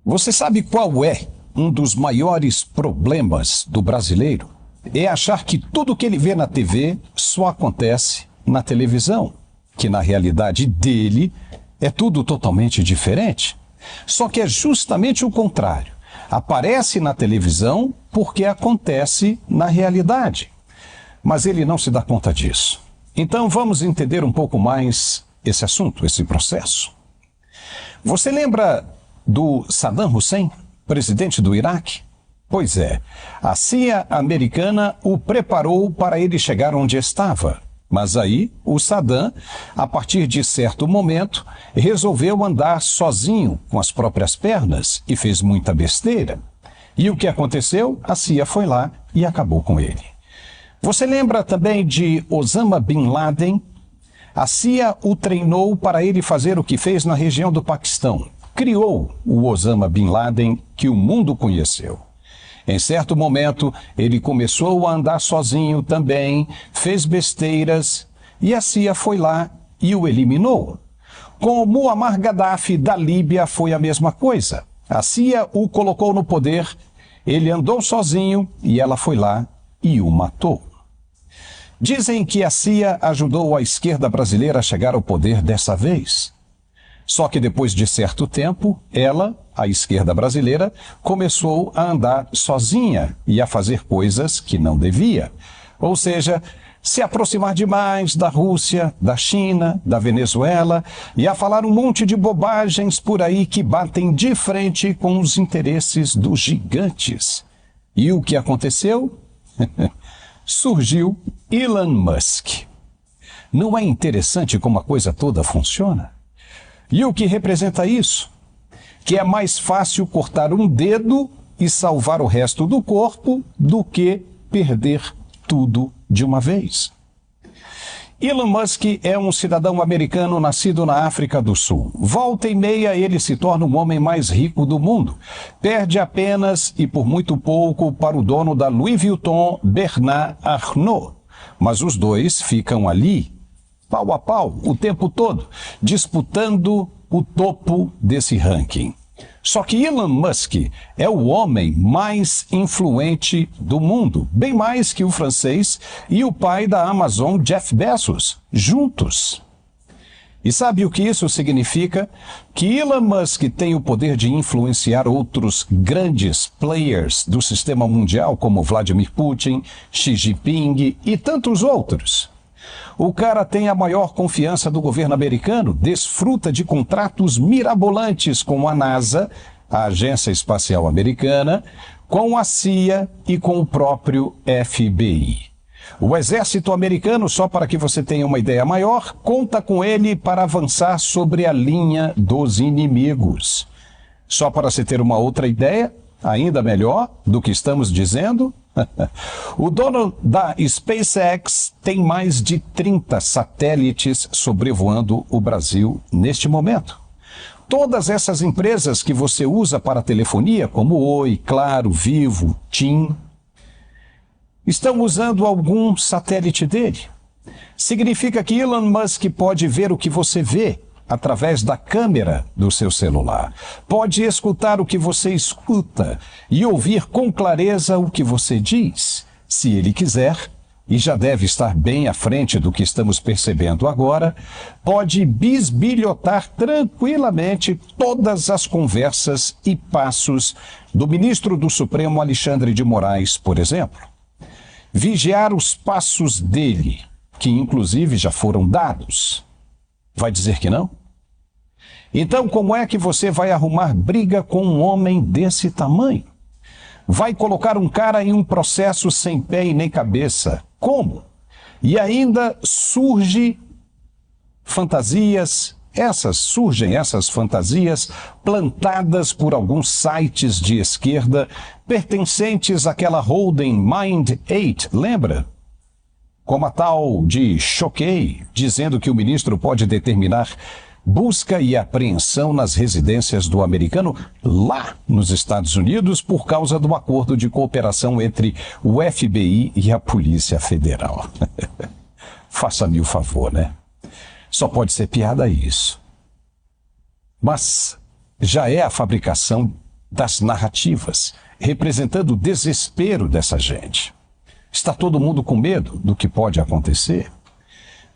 Você sabe qual é um dos maiores problemas do brasileiro? É achar que tudo que ele vê na TV só acontece na televisão, que na realidade dele é tudo totalmente diferente. Só que é justamente o contrário. Aparece na televisão porque acontece na realidade. Mas ele não se dá conta disso. Então vamos entender um pouco mais esse assunto, esse processo. Você lembra do Saddam Hussein, presidente do Iraque? Pois é, a CIA americana o preparou para ele chegar onde estava. Mas aí, o Saddam, a partir de certo momento, resolveu andar sozinho com as próprias pernas e fez muita besteira. E o que aconteceu? A CIA foi lá e acabou com ele. Você lembra também de Osama Bin Laden? A CIA o treinou para ele fazer o que fez na região do Paquistão. Criou o Osama Bin Laden que o mundo conheceu. Em certo momento, ele começou a andar sozinho também, fez besteiras e a CIA foi lá e o eliminou. Com o Muammar Gaddafi da Líbia foi a mesma coisa. A CIA o colocou no poder, ele andou sozinho e ela foi lá e o matou. Dizem que a CIA ajudou a esquerda brasileira a chegar ao poder dessa vez. Só que depois de certo tempo, ela, a esquerda brasileira, começou a andar sozinha e a fazer coisas que não devia. Ou seja, se aproximar demais da Rússia, da China, da Venezuela e a falar um monte de bobagens por aí que batem de frente com os interesses dos gigantes. E o que aconteceu? Surgiu Elon Musk. Não é interessante como a coisa toda funciona? E o que representa isso? Que é mais fácil cortar um dedo e salvar o resto do corpo do que perder tudo de uma vez. Elon Musk é um cidadão americano nascido na África do Sul. Volta e meia ele se torna o homem mais rico do mundo. Perde apenas e por muito pouco para o dono da Louis Vuitton, Bernard Arnault. Mas os dois ficam ali, pau a pau, o tempo todo, disputando o topo desse ranking. Só que Elon Musk é o homem mais influente do mundo, bem mais que o francês e o pai da Amazon, Jeff Bezos, juntos. E sabe o que isso significa? Que Elon Musk tem o poder de influenciar outros grandes players do sistema mundial, como Vladimir Putin, Xi Jinping e tantos outros. O cara tem a maior confiança do governo americano, desfruta de contratos mirabolantes com a NASA, a Agência Espacial Americana, com a CIA e com o próprio FBI. O exército americano, só para que você tenha uma ideia maior, conta com ele para avançar sobre a linha dos inimigos. Só para se ter uma outra ideia, ainda melhor do que estamos dizendo, o dono da SpaceX tem mais de 30 satélites sobrevoando o Brasil neste momento. Todas essas empresas que você usa para telefonia, como Oi, Claro, Vivo, TIM, estão usando algum satélite dele. Significa que Elon Musk pode ver o que você vê através da câmera do seu celular. Pode escutar o que você escuta e ouvir com clareza o que você diz, se ele quiser, e já deve estar bem à frente do que estamos percebendo agora, pode bisbilhotar tranquilamente todas as conversas e passos do ministro do Supremo Alexandre de Moraes, por exemplo. Vigiar os passos dele, que inclusive já foram dados. Vai dizer que não? Então, como é que você vai arrumar briga com um homem desse tamanho? Vai colocar um cara em um processo sem pé e nem cabeça. Como? E ainda surgem fantasias plantadas por alguns sites de esquerda pertencentes àquela holding Mind8, lembra? Como a tal de Choquei, dizendo que o ministro pode determinar busca e apreensão nas residências do americano lá nos Estados Unidos por causa do acordo de cooperação entre o FBI e a Polícia Federal. Faça-me o favor, né? Só pode ser piada isso. Mas já é a fabricação das narrativas, representando o desespero dessa gente. Está todo mundo com medo do que pode acontecer?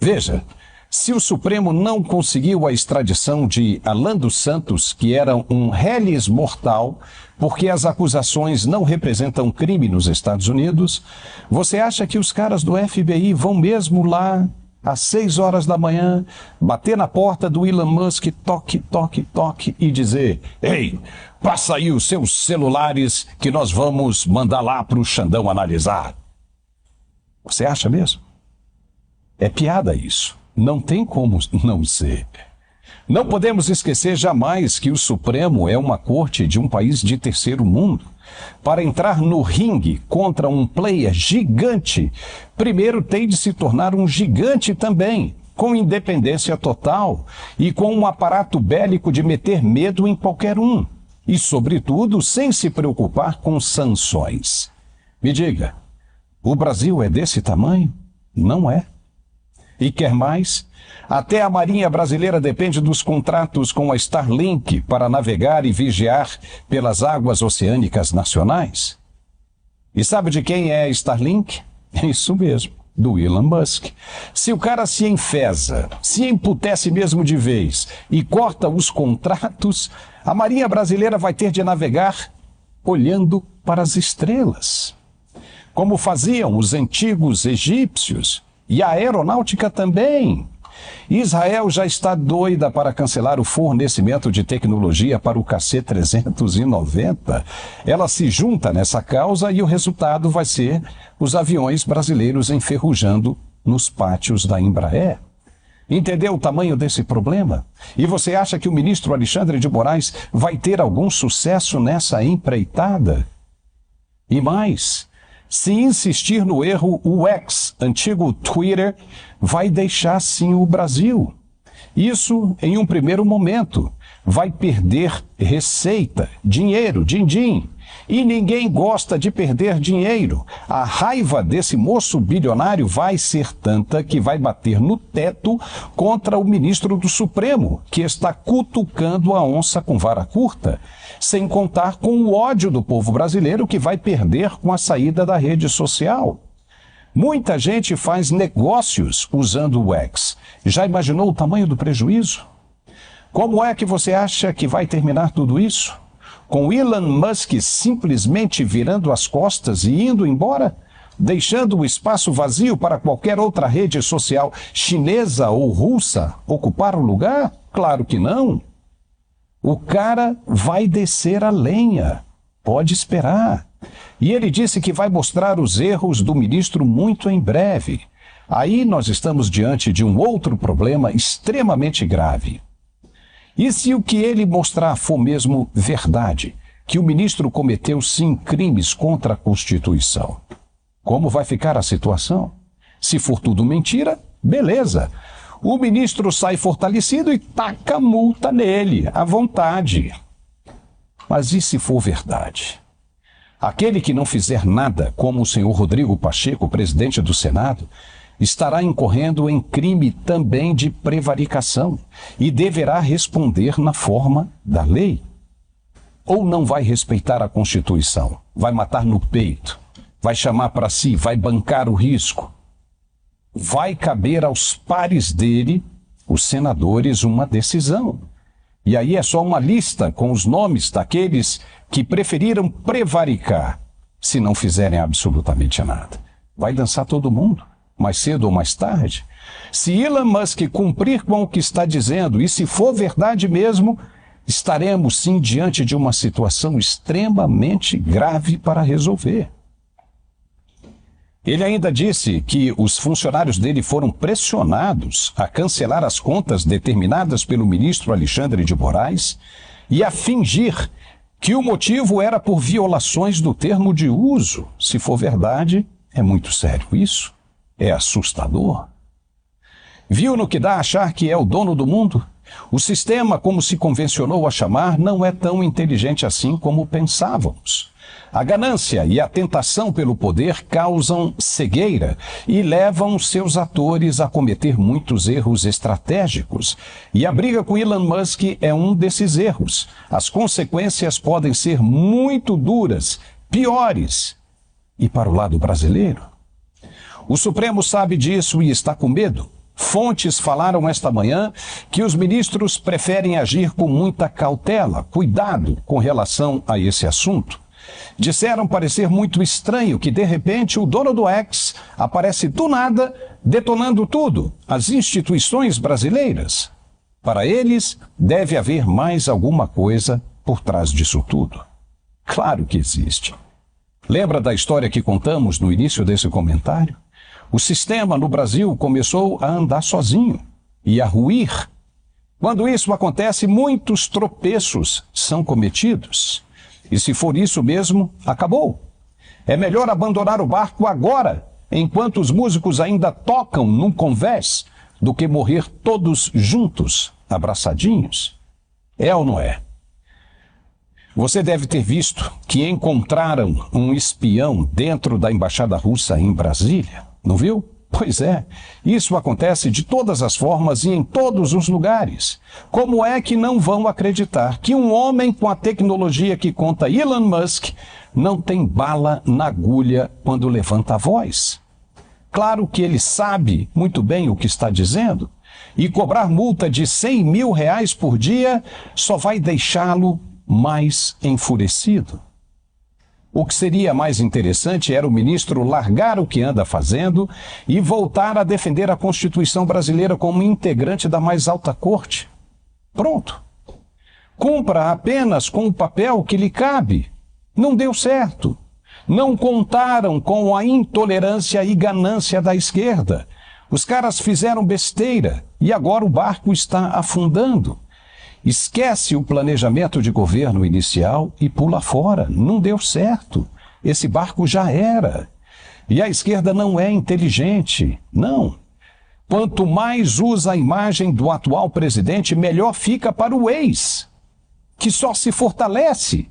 Veja, se o Supremo não conseguiu a extradição de Alan dos Santos, que era um reles mortal, porque as acusações não representam crime nos Estados Unidos, você acha que os caras do FBI vão mesmo lá, às 6 horas da manhã, bater na porta do Elon Musk, toque, toque, toque, e dizer: ei, passa aí os seus celulares que nós vamos mandar lá para o Xandão analisar? Você acha mesmo? É piada isso. Não tem como não ser. Não podemos esquecer jamais que o Supremo é uma corte de um país de terceiro mundo. Para entrar no ringue contra um player gigante, primeiro tem de se tornar um gigante também, com independência total e com um aparato bélico de meter medo em qualquer um. E, sobretudo, sem se preocupar com sanções. Me diga, o Brasil é desse tamanho? Não é. E quer mais? Até a Marinha Brasileira depende dos contratos com a Starlink para navegar e vigiar pelas águas oceânicas nacionais. E sabe de quem é a Starlink? Isso mesmo, do Elon Musk. Se o cara se enfesa, se emputece mesmo de vez e corta os contratos, a Marinha Brasileira vai ter de navegar olhando para as estrelas, como faziam os antigos egípcios. E a aeronáutica também. Israel já está doida para cancelar o fornecimento de tecnologia para o KC-390. Ela se junta nessa causa e o resultado vai ser os aviões brasileiros enferrujando nos pátios da Embraer. Entendeu o tamanho desse problema? E você acha que o ministro Alexandre de Moraes vai ter algum sucesso nessa empreitada? E mais, se insistir no erro, o X, antigo Twitter, vai deixar sim o Brasil. Isso em um primeiro momento. Vai perder receita, dinheiro, din-din. E ninguém gosta de perder dinheiro. A raiva desse moço bilionário vai ser tanta que vai bater no teto contra o ministro do Supremo, que está cutucando a onça com vara curta, sem contar com o ódio do povo brasileiro que vai perder com a saída da rede social. Muita gente faz negócios usando o X. Já imaginou o tamanho do prejuízo? Como é que você acha que vai terminar tudo isso? Com Elon Musk simplesmente virando as costas e indo embora? Deixando o espaço vazio para qualquer outra rede social chinesa ou russa ocupar o lugar? Claro que não. O cara vai descer a lenha. Pode esperar. E ele disse que vai mostrar os erros do ministro muito em breve. Aí nós estamos diante de um outro problema extremamente grave. E se o que ele mostrar for mesmo verdade, que o ministro cometeu sim crimes contra a Constituição? Como vai ficar a situação? Se for tudo mentira, beleza. O ministro sai fortalecido e taca multa nele, à vontade. Mas e se for verdade? Aquele que não fizer nada, como o senhor Rodrigo Pacheco, presidente do Senado, estará incorrendo em crime também de prevaricação e deverá responder na forma da lei. Ou não vai respeitar a Constituição, vai matar no peito, vai chamar para si, vai bancar o risco. Vai caber aos pares dele, os senadores, uma decisão. E aí é só uma lista com os nomes daqueles que preferiram prevaricar, se não fizerem absolutamente nada. Vai dançar todo mundo, mais cedo ou mais tarde. Se Elon Musk cumprir com o que está dizendo, e se for verdade mesmo, estaremos sim diante de uma situação extremamente grave para resolver. Ele ainda disse que os funcionários dele foram pressionados a cancelar as contas determinadas pelo ministro Alexandre de Moraes e a fingir que o motivo era por violações do termo de uso. Se for verdade, é muito sério isso. É assustador. Viu no que dá a achar que é o dono do mundo? O sistema, como se convencionou a chamar, não é tão inteligente assim como pensávamos. A ganância e a tentação pelo poder causam cegueira e levam seus atores a cometer muitos erros estratégicos. E a briga com Elon Musk é um desses erros. As consequências podem ser muito duras, piores. E para o lado brasileiro? O Supremo sabe disso e está com medo. Fontes falaram esta manhã que os ministros preferem agir com muita cautela, cuidado com relação a esse assunto. Disseram parecer muito estranho que, de repente, o dono do X aparece do nada, detonando tudo, as instituições brasileiras. Para eles, deve haver mais alguma coisa por trás disso tudo. Claro que existe. Lembra da história que contamos no início desse comentário? O sistema no Brasil começou a andar sozinho e a ruir. Quando isso acontece, muitos tropeços são cometidos. E se for isso mesmo, acabou. É melhor abandonar o barco agora, enquanto os músicos ainda tocam num convés, do que morrer todos juntos, abraçadinhos. É ou não é? Você deve ter visto que encontraram um espião dentro da embaixada russa em Brasília. Não viu? Pois é, isso acontece de todas as formas e em todos os lugares. Como é que não vão acreditar que um homem com a tecnologia que conta Elon Musk não tem bala na agulha quando levanta a voz? Claro que ele sabe muito bem o que está dizendo, e cobrar multa de 100 mil reais por dia só vai deixá-lo mais enfurecido. O que seria mais interessante era o ministro largar o que anda fazendo e voltar a defender a Constituição brasileira como integrante da mais alta corte. Pronto. Cumpra apenas com o papel que lhe cabe. Não deu certo. Não contaram com a intolerância e ganância da esquerda. Os caras fizeram besteira e agora o barco está afundando. Esquece o planejamento de governo inicial e pula fora. Não deu certo. Esse barco já era. E a esquerda não é inteligente. Não. Quanto mais usa a imagem do atual presidente, melhor fica para o ex, que só se fortalece.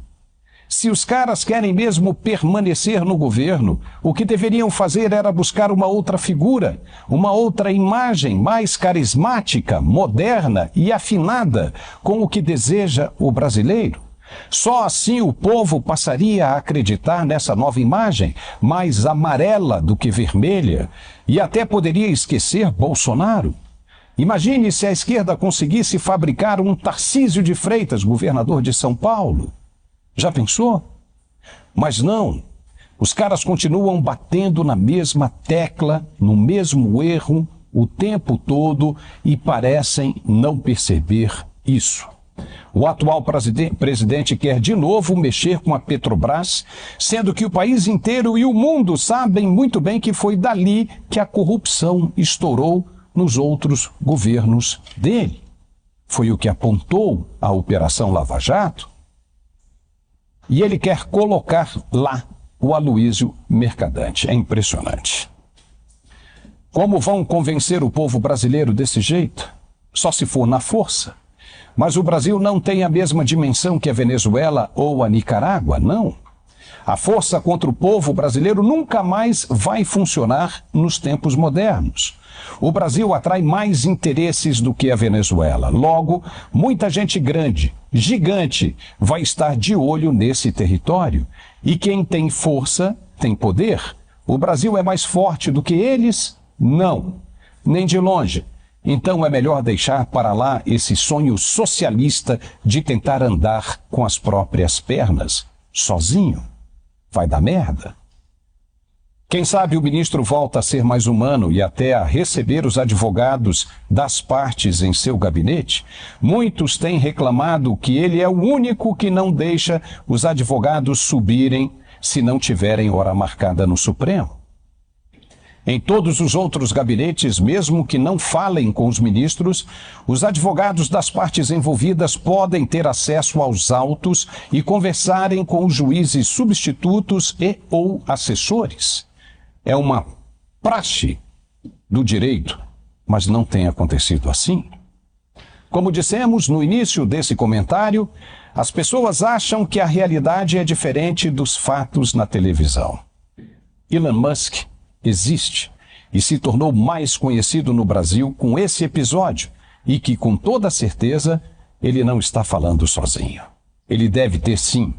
Se os caras querem mesmo permanecer no governo, o que deveriam fazer era buscar uma outra figura, uma outra imagem mais carismática, moderna e afinada com o que deseja o brasileiro. Só assim o povo passaria a acreditar nessa nova imagem, mais amarela do que vermelha, e até poderia esquecer Bolsonaro. Imagine se a esquerda conseguisse fabricar um Tarcísio de Freitas, governador de São Paulo. Já pensou? Mas não. Os caras continuam batendo na mesma tecla, no mesmo erro, o tempo todo e parecem não perceber isso. O atual presidente quer de novo mexer com a Petrobras, sendo que o país inteiro e o mundo sabem muito bem que foi dali que a corrupção estourou nos outros governos dele. Foi o que apontou a Operação Lava Jato. E ele quer colocar lá o Aloysio Mercadante. É impressionante. Como vão convencer o povo brasileiro desse jeito? Só se for na força. Mas o Brasil não tem a mesma dimensão que a Venezuela ou a Nicarágua, não. A força contra o povo brasileiro nunca mais vai funcionar nos tempos modernos. O Brasil atrai mais interesses do que a Venezuela. Logo, muita gente grande, gigante, vai estar de olho nesse território. E quem tem força, tem poder. O Brasil é mais forte do que eles? Não, nem de longe. Então é melhor deixar para lá esse sonho socialista de tentar andar com as próprias pernas, sozinho. Vai dar merda. Quem sabe o ministro volta a ser mais humano e até a receber os advogados das partes em seu gabinete? Muitos têm reclamado que ele é o único que não deixa os advogados subirem se não tiverem hora marcada no Supremo. Em todos os outros gabinetes, mesmo que não falem com os ministros, os advogados das partes envolvidas podem ter acesso aos autos e conversarem com os juízes substitutos e ou assessores. É uma praxe do direito, mas não tem acontecido assim. Como dissemos no início desse comentário, as pessoas acham que a realidade é diferente dos fatos na televisão. Elon Musk existe e se tornou mais conhecido no Brasil com esse episódio e que, com toda certeza, ele não está falando sozinho. Ele deve ter, sim,